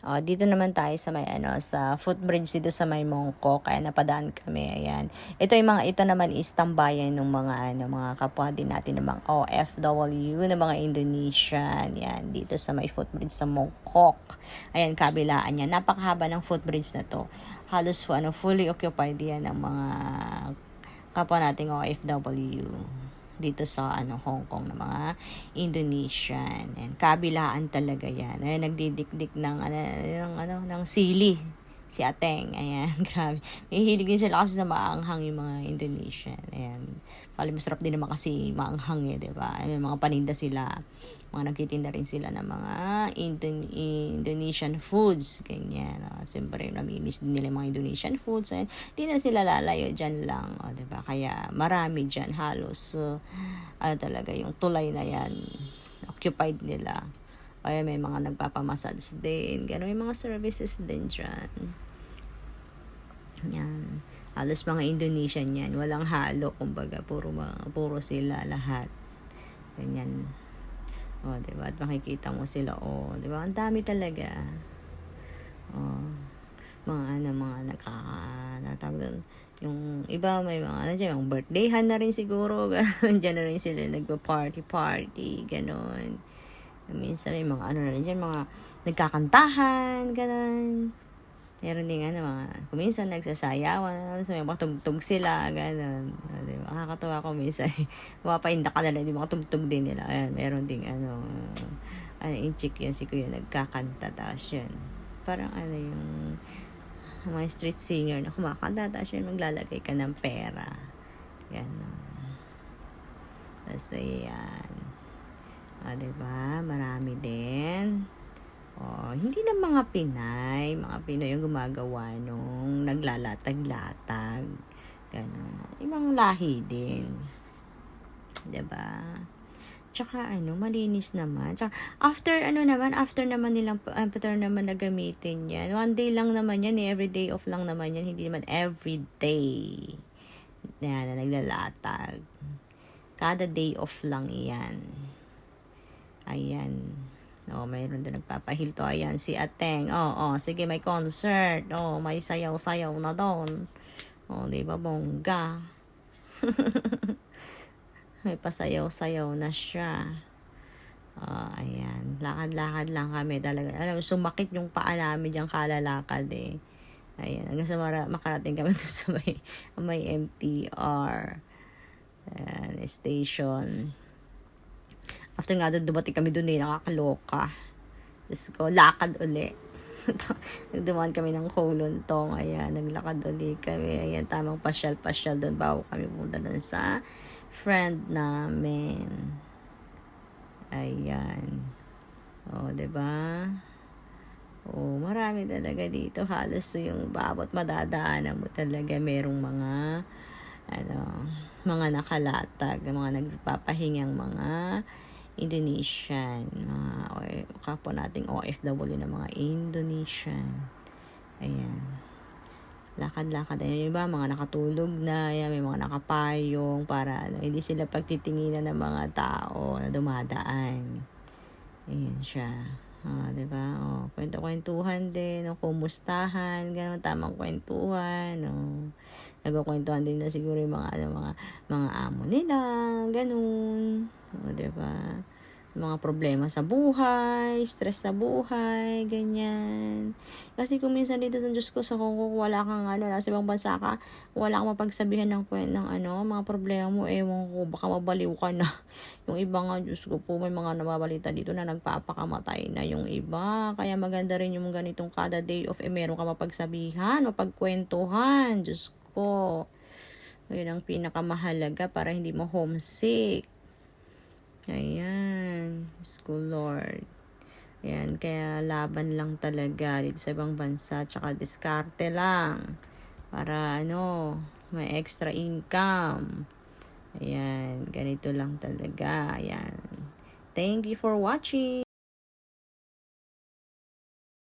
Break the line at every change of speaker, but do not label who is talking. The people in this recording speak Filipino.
Dito naman tayo sa may sa footbridge dito sa may Mongkok, kaya napadaan kami. Ayan. Ito naman is tambayan ng mga kapwa din natin ng mga OFW, ng mga Indonesian. Yan, dito sa may footbridge sa Mongkok. Ayan, kabilaan niya. Napakahaba ng footbridge na to. Halos fully occupied yan ng mga kapwa nating OFW dito sa Hong Kong na mga Indonesian. And kabilaan talaga 'yan. Ay nagdidikdik ng sili si Ateng. Ayan, grabe. Mahilig din sila kasi sa maanghang yung mga Indonesian. Ayan. Pali masarap din naman kasi maanghang di ba? May mga paninda sila. Mga nagtitinda rin sila ng mga Indonesian foods. Ganyan. Siyempre, namimiss din nila yung mga Indonesian foods. Ayan. Di na sila lalayo dyan lang. Di ba? Kaya marami dyan halos. Talaga yung tulay na yan. Occupied nila. Kaya may mga nagpapamassage din. Gano'n may mga services din dyan. Yan. Halos mga Indonesian yan. Walang halo. Kumbaga, puro sila lahat. Ganyan. Diba? At makikita mo sila. Diba? Ang dami talaga. Mga natawag doon. Yung iba may mga yung birthdayhan na rin siguro. Diyan na rin sila nagpa-party. Ganon. Minsan may mga na rin dyan. Mga nagkakantahan. Ganon. Meron din kuminsan nagsasayawan, may matugtog sila, gano'n. Diba? Nakakatawa ko minsan, mapapainda ka nila, di makatugtog din nila. Ayan, meron ding in-chick yan, si Kuya nagkakanta, tapos yun. Parang yung mga street singer na kumakanta, tapos yun, maglalagay ka ng pera. Gano'n. Tapos ayan. Diba? Marami din. Hindi lang mga Pinay yung gumagawa nung naglalatag-latag. Ganun. Ibang lahi din. Diba? Tsaka malinis naman. Tsaka after naman nilang after naman na gamitin yan. One day lang naman yan, every day off lang naman yan. Hindi naman every day na naglalatag. Kada day off lang yan. Ayan. Mayroon doon nagpapahilto. Ayan, si Ateng. Sige, may concert. May sayaw-sayaw na doon. Diba, bongga. May pasayaw-sayaw na siya. Ayan. Lakad-lakad lang kami. Talaga, sumakit yung paa namin diyang kalalakad eh. Ayan, hanggang sa makarating kami doon sa may MTR station. After nga doon, dumating kami doon nakakaloka. Diyos ko, lakad uli. Nagdumaan kami ng Kowloon Tong. Ayan, naglakad uli kami. Ayan, tamang pasyal-pasyal doon. Bago kami punta doon sa friend namin. Ayan. Diba? Marami talaga dito. Halos yung babot madadaanan mo talaga. Merong mga nakalatag, mga nagpapahingang mga Indonesian, kapwa nating OFW na mga Indonesian. Ayan. Lakad-lakad. Ayun ba, mga nakatulog na, ayan, may mga nakapayong para hindi sila pagtitinginan ng mga tao na dumadaan. Ayan siya. Diba? Kwento-kwentuhan din, kumustahan, gano'n, tamang kwentuhan, nagkukwentuhan din na siguro yung mga amo nila, gano'n. Diba? Mga problema sa buhay, stress sa buhay, ganyan. Kasi kung minsan dito sa Diyos ko, sa Hong Kong, wala kang nasa ibang bansa ka, wala kang mapagsabihan ng mga problema mo, ewan ko, baka mabaliw ka na. Yung iba nga, Diyos ko po, may mga nababalita dito na nagpapakamatay na yung iba. Kaya maganda rin yung ganitong kada day off, meron ka mapagsabihan, mapagkwentuhan, Diyos ko. Yun ang pinakamahalaga para hindi mo homesick. Ayan. Diyos ko, Lord. Ayan. Kaya laban lang talaga dito sa ibang bansa. Tsaka diskarte lang. Para may extra income. Ayan. Ganito lang talaga. Ayan. Thank you for watching.